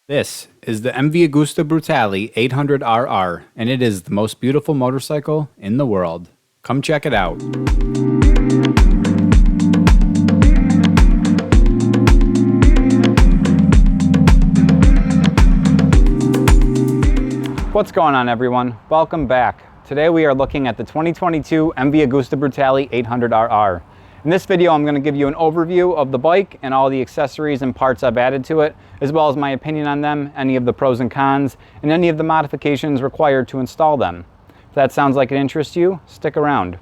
This is the MV Aguste Brutale 800RR, and it is the most beautiful motorcycle in the world. Come check it out. What's going on, everyone? Welcome back. Today we are looking at the 2022 MV Aguste Brutale 800RR. In this video, I'm going to give you an overview of the bike and all the accessories and parts I've added to it, as well as my opinion on them, any of the pros and cons, and any of the modifications required to install them. If that sounds like it interests you, stick around.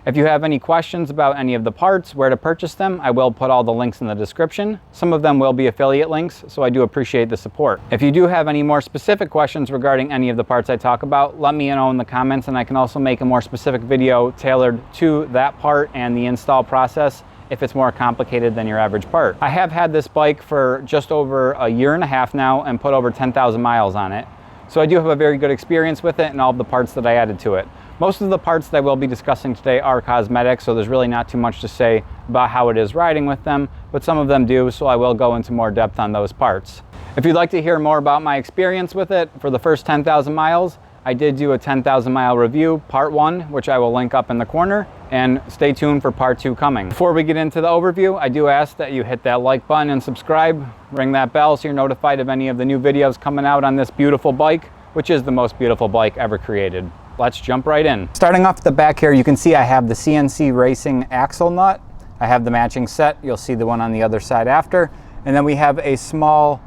If you have any questions about any of the parts, where to purchase them, I will put all the links in the description. Some of them will be affiliate links, so I do appreciate the support. If you do have any more specific questions regarding any of the parts I talk about, let me know in the comments, and I can also make a more specific video tailored to that part and the install process if it's more complicated than your average part. I have had this bike for just over a year and a half now and put over 10,000 miles on it. So I do have a very good experience with it and all of the parts that I added to it. Most of the parts that I will be discussing today are cosmetic, so there's really not too much to say about how it is riding with them, but some of them do, so I will go into more depth on those parts. If you'd like to hear more about my experience with it for the first 10,000 miles, I did do a 10,000 mile review, part 1, which I will link up in the corner, and stay tuned for part 2 coming. Before we get into the overview, I do ask that you hit that like button and subscribe, ring that bell so you're notified of any of the new videos coming out on this beautiful bike, which is the most beautiful bike ever created. Let's jump right in. Starting off the back here, you can see I have the CNC Racing axle nut. I have the matching set. You'll see the one on the other side after. And then we have a small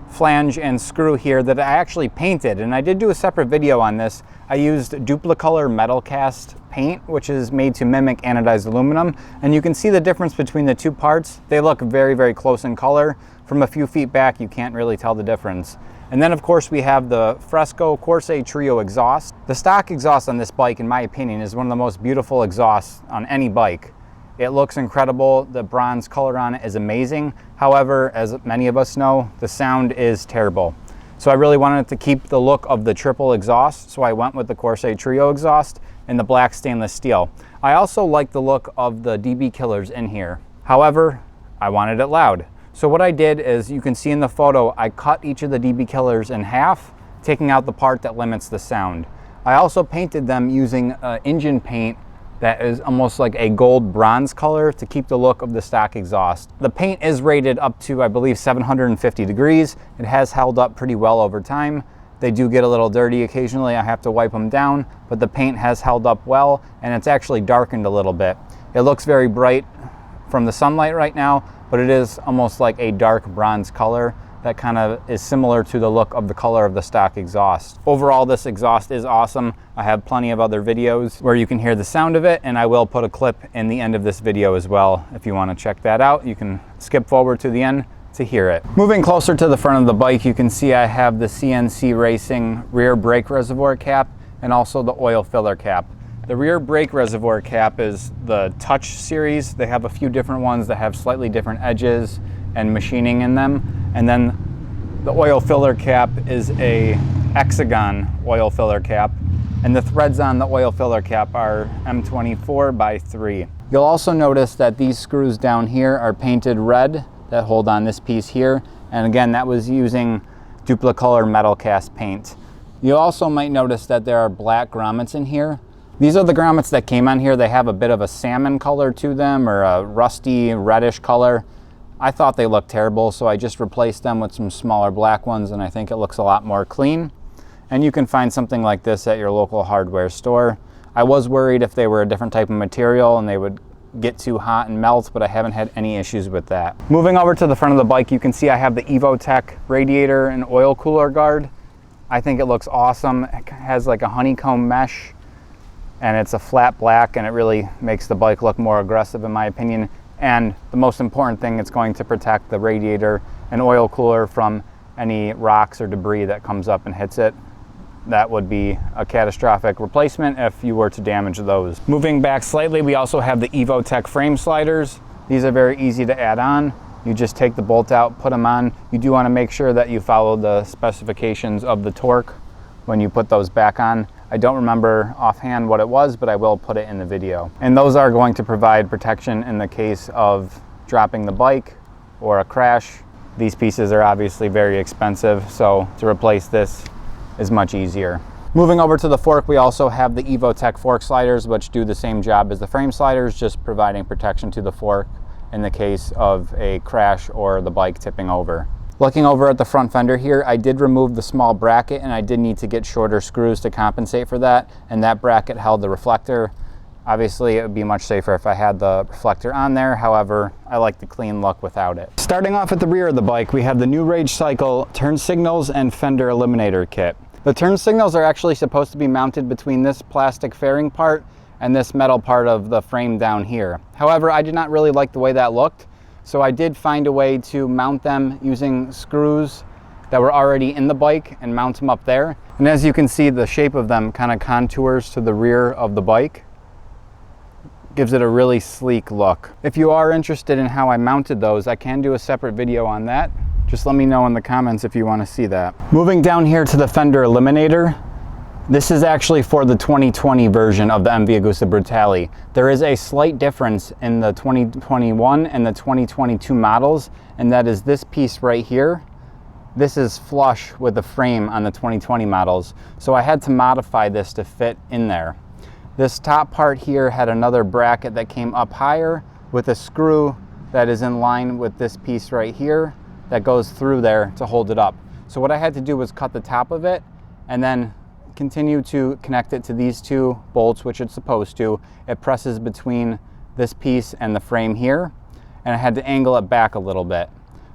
flange and screw here that I actually painted, and I did do a separate video on this. I used Duplicolor metal cast paint, which is made to mimic anodized aluminum, and you can see the difference between the two parts. They look very, very close in color. From a few feet back, you can't really tell the difference. And then of course we have the Fresco Corse Trio exhaust. The stock exhaust on this bike, in my opinion, is one of the most beautiful exhausts on any bike. It looks incredible. The bronze color on it is amazing. However, as many of us know, the sound is terrible. So I really wanted to keep the look of the triple exhaust, so I went with the Corse Trio exhaust in the black stainless steel. I also like the look of the DB killers in here. However, I wanted it loud. So what I did is, you can see in the photo, I cut each of the DB killers in half, taking out the part that limits the sound. I also painted them using engine paint that is almost like a gold bronze color to keep the look of the stock exhaust. The paint is rated up to, I believe, 750 degrees. It has held up pretty well over time. They do get a little dirty occasionally. I have to wipe them down, but the paint has held up well, and it's actually darkened a little bit. It looks very bright from the sunlight right now, but it is almost like a dark bronze color that kind of is similar to the look of the color of the stock exhaust. Overall, this exhaust is awesome. I have plenty of other videos where you can hear the sound of it, and I will put a clip in the end of this video as well. If you want to check that out, you can skip forward to the end to hear it. Moving closer to the front of the bike, you can see I have the CNC Racing rear brake reservoir cap and also the oil filler cap. The rear brake reservoir cap is the Touch series. They have a few different ones that have slightly different edges and machining in them. And then the oil filler cap is a hexagon oil filler cap. And the threads on the oil filler cap are M24 by 3. You'll also notice that these screws down here are painted red that hold on this piece here. And again, that was using Duplicolor metal cast paint. You also might notice that there are black grommets in here. These are the grommets that came on here. They have a bit of a salmon color to them, or a rusty reddish color. I thought they looked terrible, so I just replaced them with some smaller black ones, and I think it looks a lot more clean. And you can find something like this at your local hardware store. I was worried if they were a different type of material and they would get too hot and melt, but I haven't had any issues with that. Moving over to the front of the bike, you can see I have the Evotech radiator and oil cooler guard. I think it looks awesome. It has like a honeycomb mesh, and it's a flat black, and it really makes the bike look more aggressive in my opinion. And the most important thing, it's going to protect the radiator and oil cooler from any rocks or debris that comes up and hits it. That would be a catastrophic replacement if you were to damage those. Moving back slightly, we also have the Evotech frame sliders. These are very easy to add on. You just take the bolt out, put them on. You do want to make sure that you follow the specifications of the torque when you put those back on. I don't remember offhand what it was, but I will put it in the video. And those are going to provide protection in the case of dropping the bike or a crash. These pieces are obviously very expensive, so to replace this is much easier. Moving over to the fork, we also have the Evotech fork sliders, which do the same job as the frame sliders, just providing protection to the fork in the case of a crash or the bike tipping over. Looking over at the front fender here, I did remove the small bracket and I did need to get shorter screws to compensate for that, and that bracket held the reflector. Obviously, it would be much safer if I had the reflector on there. However, I like the clean look without it. Starting off at the rear of the bike, we have the New Rage Cycle turn signals and fender eliminator kit. The turn signals are actually supposed to be mounted between this plastic fairing part and this metal part of the frame down here. However, I did not really like the way that looked, so I did find a way to mount them using screws that were already in the bike and mount them up there. And as you can see, the shape of them kind of contours to the rear of the bike. Gives it a really sleek look. If you are interested in how I mounted those, I can do a separate video on that. Just let me know in the comments if you want to see that. Moving down here to the fender eliminator, this is actually for the 2020 version of the MV Aguste Brutale. There is a slight difference in the 2021 and the 2022 models, and that is this piece right here. This is flush with the frame on the 2020 models, so I had to modify this to fit in there. This top part here had another bracket that came up higher with a screw that is in line with this piece right here that goes through there to hold it up. So what I had to do was cut the top of it and then continue to connect it to these two bolts, which it's supposed to. It presses between this piece and the frame here, and I had to angle it back a little bit.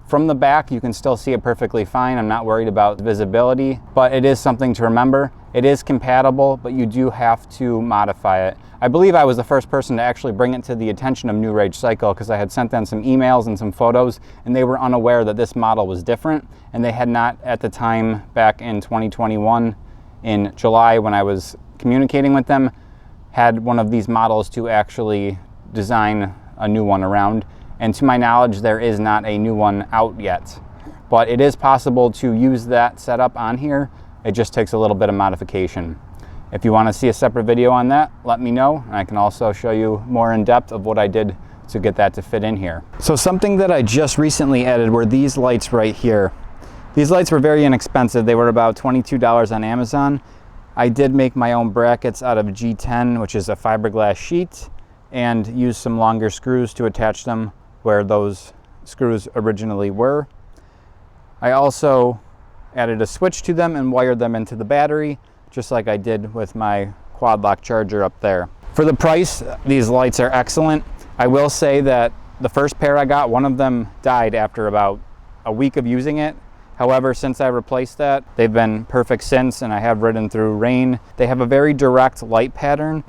From the back, you can still see it perfectly fine. I'm not worried about visibility, but it is something to remember. It is compatible, but you do have to modify it. I believe I was the first person to actually bring it to the attention of New Rage Cycle because I had sent them some emails and some photos, and they were unaware that this model was different, and they had not at the time back in 2021 in July when I was communicating with them, had one of these models to actually design a new one around. And to my knowledge, there is not a new one out yet. But it is possible to use that setup on here. It just takes a little bit of modification. If you want to see a separate video on that, let me know. And I can also show you more in depth of what I did to get that to fit in here. So something that I just recently added were these lights right here. These lights were very inexpensive. They were about $22 on Amazon. I did make my own brackets out of G10, which is a fiberglass sheet, and used some longer screws to attach them where those screws originally were. I also added a switch to them and wired them into the battery, just like I did with my quad lock charger up there. For the price, these lights are excellent. I will say that the first pair I got, one of them died after about a week of using it. However, since I replaced that, they've been perfect since, and I have ridden through rain. They have a very direct light pattern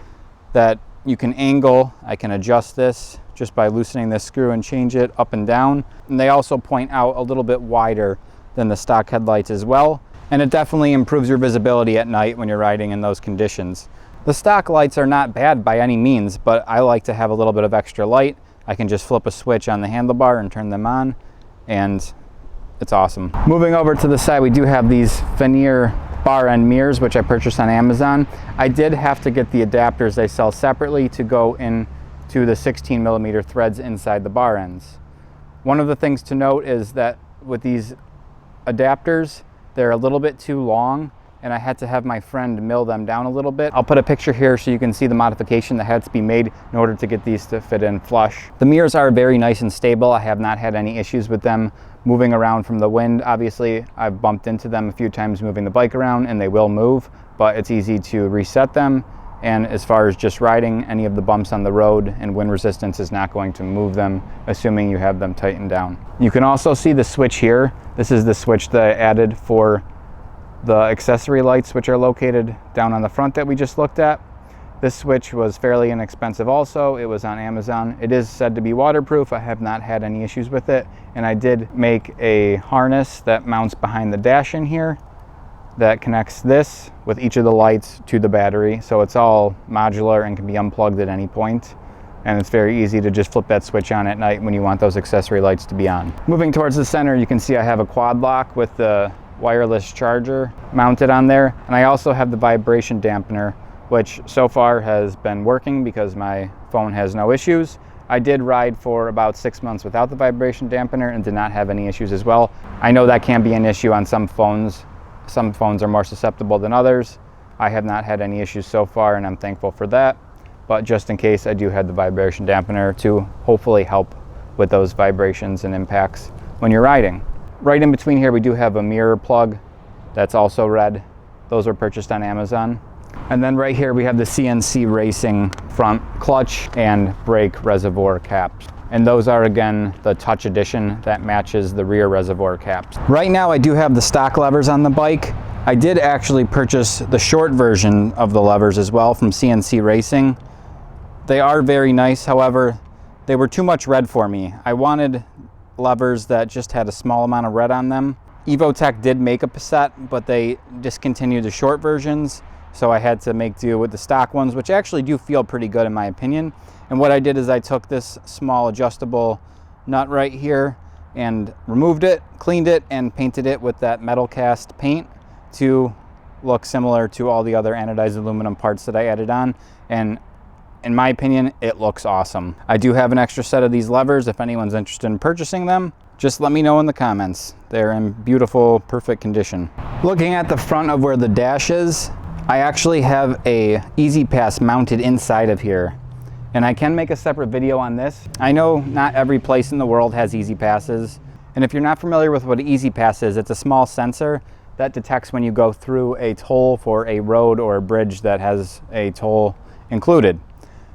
that you can angle. I can adjust this just by loosening this screw and change it up and down. And they also point out a little bit wider than the stock headlights as well. And it definitely improves your visibility at night when you're riding in those conditions. The stock lights are not bad by any means, but I like to have a little bit of extra light. I can just flip a switch on the handlebar and turn them on, and it's awesome. Moving over to the side, we do have these veneer bar end mirrors, which I purchased on Amazon. I did have to get the adapters they sell separately to go into the 16mm threads inside the bar ends. One of the things to note is that with these adapters, they're a little bit too long, and I had to have my friend mill them down a little bit. I'll put a picture here so you can see the modification that had to be made in order to get these to fit in flush. The mirrors are very nice and stable. I have not had any issues with them moving around from the wind. Obviously, I've bumped into them a few times moving the bike around, and they will move, but it's easy to reset them. And as far as just riding, any of the bumps on the road and wind resistance is not going to move them, assuming you have them tightened down. You can also see the switch here. This is the switch that I added for the accessory lights, which are located down on the front that we just looked at. This switch was fairly inexpensive also. It was on Amazon. It is said to be waterproof. I have not had any issues with it. And I did make a harness that mounts behind the dash in here that connects this with each of the lights to the battery. So it's all modular and can be unplugged at any point. And it's very easy to just flip that switch on at night when you want those accessory lights to be on. Moving towards the center, you can see I have a quad lock with the wireless charger mounted on there. And I also have the vibration dampener, which so far has been working because my phone has no issues. I did ride for about 6 months without the vibration dampener and did not have any issues as well. I know that can be an issue on some phones. Some phones are more susceptible than others. I have not had any issues so far, and I'm thankful for that. But just in case, I do have the vibration dampener to hopefully help with those vibrations and impacts when you're riding. Right in between here, we do have a mirror plug that's also red. Those were purchased on Amazon. And then right here, we have the CNC Racing front clutch and brake reservoir caps. And those are, again, the Touch Edition that matches the rear reservoir caps. Right now, I do have the stock levers on the bike. I did actually purchase the short version of the levers as well from CNC Racing. They are very nice, however, they were too much red for me. I wanted levers that just had a small amount of red on them. Evotech did make a set, but they discontinued the short versions, so I had to make do with the stock ones, which actually do feel pretty good in my opinion. And what I did is I took this small adjustable nut right here and removed it, cleaned it, and painted it with that metal cast paint to look similar to all the other anodized aluminum parts that I added on. And in my opinion, it looks awesome. I do have an extra set of these levers. If anyone's interested in purchasing them, just let me know in the comments. They're in beautiful, perfect condition. Looking at the front of where the dash is, I actually have a Easy Pass mounted inside of here. And I can make a separate video on this. I know not every place in the world has Easy Passes. And if you're not familiar with what an Easy Pass is, it's a small sensor that detects when you go through a toll for a road or a bridge that has a toll included.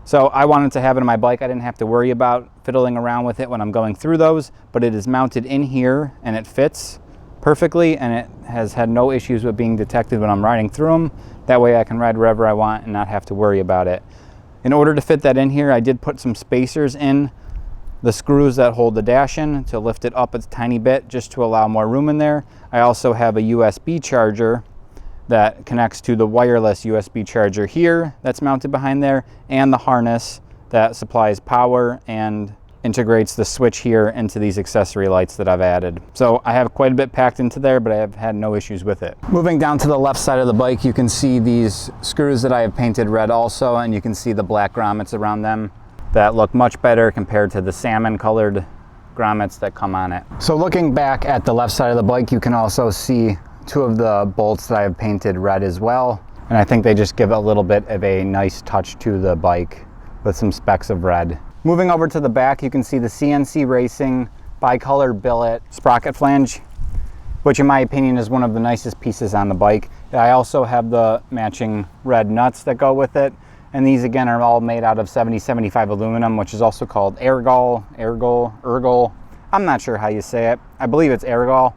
So I wanted to have it on my bike. I didn't have to worry about fiddling around with it when I'm going through those, but it is mounted in here and it fits perfectly, and it has had no issues with being detected when I'm riding through them. That way I can ride wherever I want and not have to worry about it. In order to fit that in here, I did put some spacers in the screws that hold the dash in to lift it up a tiny bit just to allow more room in there. I also have a USB charger that connects to the wireless USB charger here that's mounted behind there, and the harness that supplies power and integrates the switch here into these accessory lights that I've added. So I have quite a bit packed into there, but I have had no issues with it. Moving down to the left side of the bike, you can see these screws that I have painted red also, and you can see the black grommets around them that look much better compared to the salmon colored grommets that come on it. So looking back at the left side of the bike, you can also see two of the bolts that I have painted red as well. And I think they just give a little bit of a nice touch to the bike with some specks of red. Moving over to the back, you can see the CNC Racing bicolor billet sprocket flange, which in my opinion is one of the nicest pieces on the bike. I also have the matching red nuts that go with it. And these again are all made out of 7075 aluminum, which is also called ergol. I'm not sure how you say it. I believe it's ergol.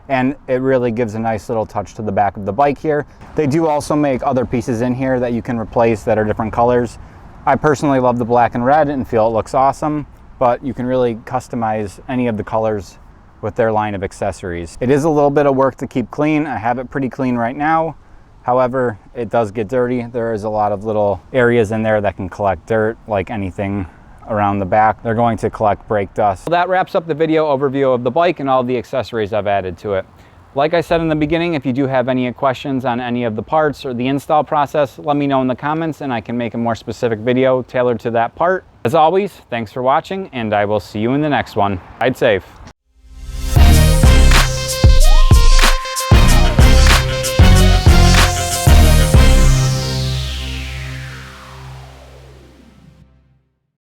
And it really gives a nice little touch to the back of the bike here. They do also make other pieces in here that you can replace that are different colors. I personally love the black and red and feel it looks awesome, but you can really customize any of the colors with their line of accessories. It is a little bit of work to keep clean. I have it pretty clean right now. However, it does get dirty. There is a lot of little areas in there that can collect dirt, like anything around the back. They're going to collect brake dust. So that wraps up the video overview of the bike and all the accessories I've added to it. Like I said in the beginning, if you do have any questions on any of the parts or the install process, let me know in the comments and I can make a more specific video tailored to that part. As always, thanks for watching, and I will see you in the next one. Ride safe.